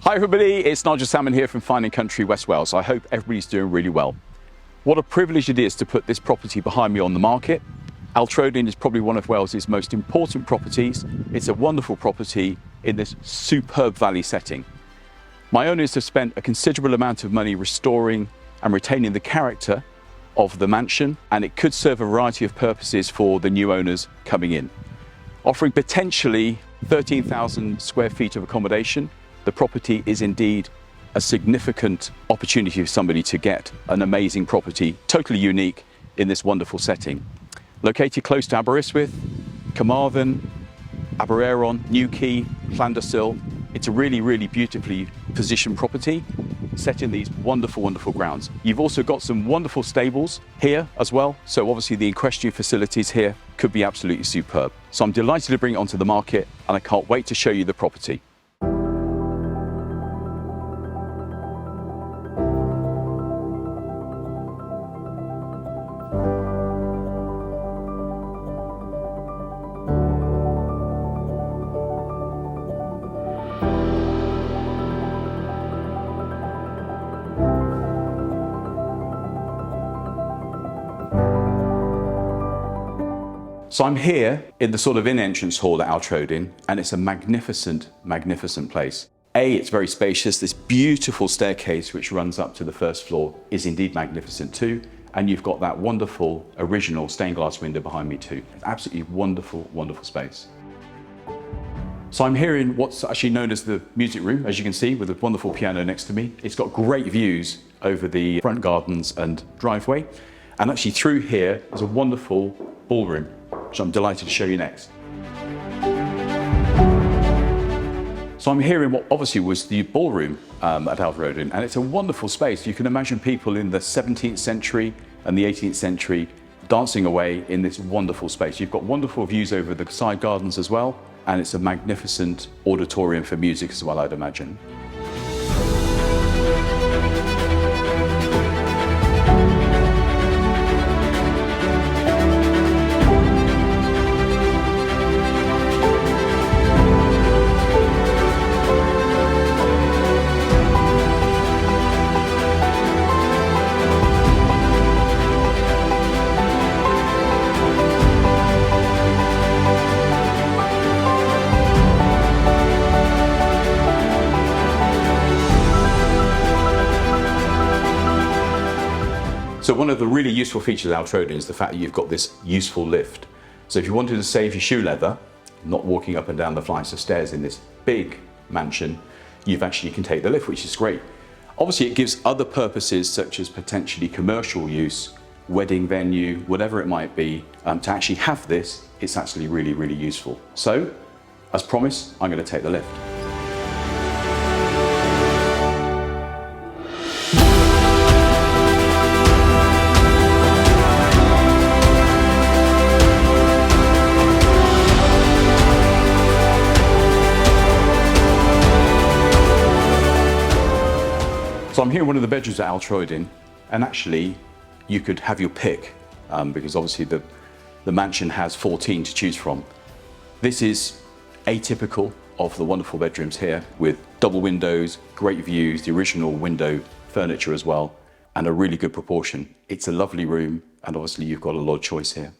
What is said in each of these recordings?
Hi everybody, it's Nigel.salmon here from Fine & Country, West Wales. I hope everybody's doing really well. What a privilege it is to put this property behind me on the market. Altrodin is probably one of Wales's most important properties. It's a wonderful property in this superb valley setting. My owners have spent a considerable amount of money restoring and retaining the character of the mansion, and it could serve a variety of purposes for the new owners coming in. Offering potentially 13,000 square feet of accommodation, the property is indeed a significant opportunity for somebody to get an amazing property, totally unique in this wonderful setting. Located close to Aberystwyth, Carmarthen, Aberaeron, Newquay, Llandyssil. It's a really beautifully positioned property set in these wonderful grounds. You've also got some wonderful stables here as well, so obviously the equestrian facilities here could be absolutely superb. So I'm delighted to bring it onto the market, and I can't wait to show you the property. So I'm here in the sort of in-entrance hall at Altrodin, and it's a magnificent place. It's very spacious. This beautiful staircase which runs up to the first floor is indeed magnificent too. And you've got that wonderful original stained glass window behind me too. It's absolutely wonderful space. So I'm here in what's actually known as the music room, as you can see, with a wonderful piano next to me. It's got great views over the front gardens and driveway. And actually through here is a wonderful ballroom, which I'm delighted to show you next. So I'm here in what obviously was the ballroom at Altrodin, and it's a wonderful space. You can imagine people in the 17th century and the 18th century dancing away in this wonderful space. You've got wonderful views over the side gardens as well, and it's a magnificent auditorium for music as well, I'd imagine. So one of the really useful features of Altrodin is the fact that you've got this useful lift. So if you wanted to save your shoe leather, not walking up and down the flights of stairs in this big mansion, you can take the lift, which is great. Obviously it gives other purposes such as potentially commercial use, wedding venue, whatever it might be. To actually have this, it's actually really useful. So, as promised, I'm going to take the lift. So I'm here in one of the bedrooms at Altrodin, and actually you could have your pick because obviously the mansion has 14 to choose from. This is atypical of the wonderful bedrooms here, with double windows, great views, the original window furniture as well, and a really good proportion. It's a lovely room, and obviously you've got a lot of choice here.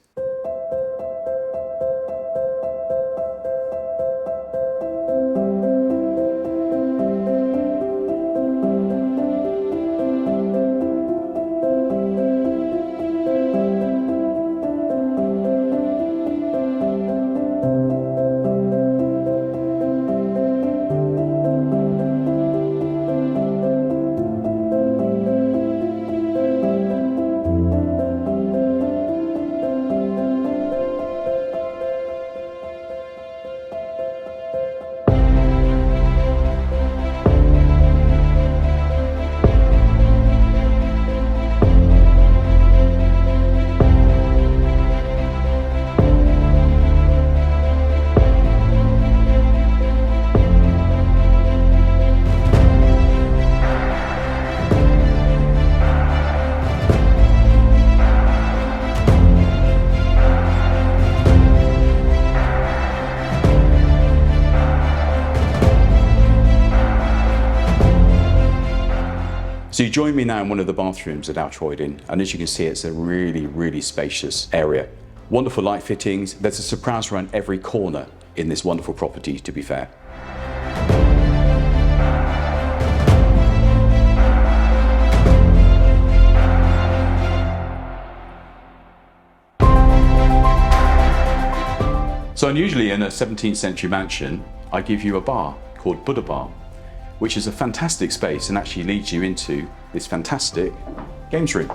So you join me now in one of the bathrooms at Altroydin, and as you can see, it's a really spacious area. Wonderful light fittings. There's a surprise around every corner in this wonderful property, to be fair. So unusually in a 17th century mansion, I give you a bar called Buddha Bar, which is a fantastic space and actually leads you into this fantastic games room.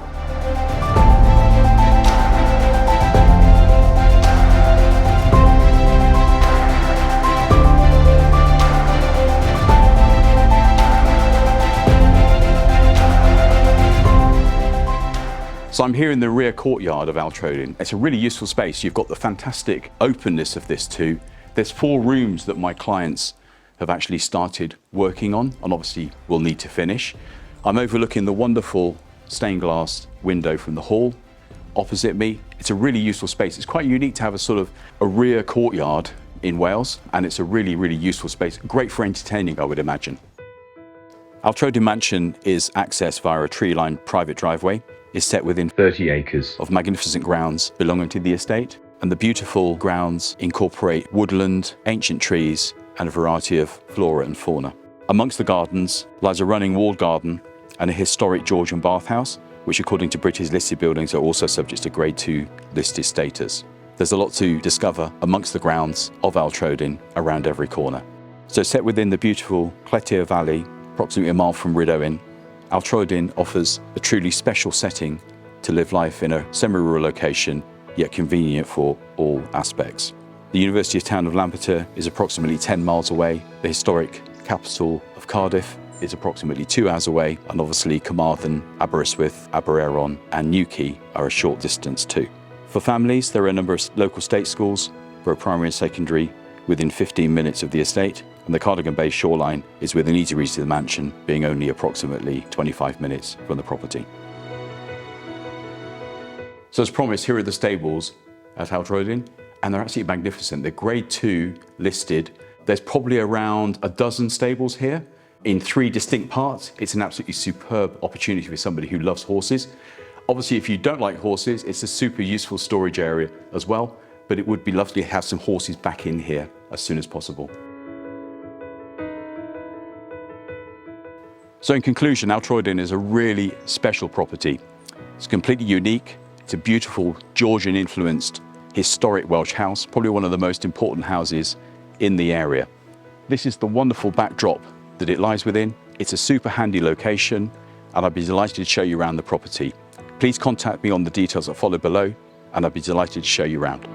So I'm here in the rear courtyard of Altroydin. It's a really useful space. You've got the fantastic openness of this too. There's 4 rooms that my clients have actually started working on and obviously will need to finish. I'm overlooking the wonderful stained glass window from the hall opposite me. It's a really useful space. It's quite unique to have a sort of a rear courtyard in Wales, and it's a really useful space. Great for entertaining, I would imagine. Altroydin Mansion is accessed via a tree-lined private driveway. It's set within 30 acres of magnificent grounds belonging to the estate, and the beautiful grounds incorporate woodland, ancient trees, and a variety of flora and fauna. Amongst the gardens lies a running walled garden and a historic Georgian bathhouse, which according to British listed buildings are also subject to Grade 2 listed status. There's a lot to discover amongst the grounds of Altroydin around every corner. So set within the beautiful Cadw Valley, approximately a mile from Rhydywen, Altroydin offers a truly special setting to live life in a semi-rural location, yet convenient for all aspects. The University of Town of Lampeter is approximately 10 miles away. The historic capital of Cardiff is approximately 2 hours away, and obviously Carmarthen, Aberystwyth, Aberaeron and Newquay are a short distance too. For families, there are a number of local state schools for primary and secondary within 15 minutes of the estate, and the Cardigan Bay shoreline is within easy reach to the mansion, being only approximately 25 minutes from the property. So as promised, here are the stables at Altroydin, and they're absolutely magnificent. They're Grade 2 listed. There's probably around a dozen stables here in 3 distinct parts. It's an absolutely superb opportunity for somebody who loves horses. Obviously, if you don't like horses, it's a super useful storage area as well, but it would be lovely to have some horses back in here as soon as possible. So in conclusion, Altroydin is a really special property. It's completely unique. It's a beautiful Georgian influenced historic Welsh house, probably one of the most important houses in the area. This is the wonderful backdrop that it lies within. It's a super handy location, and I'd be delighted to show you around the property. Please contact me on the details that follow below, and I'd be delighted to show you around.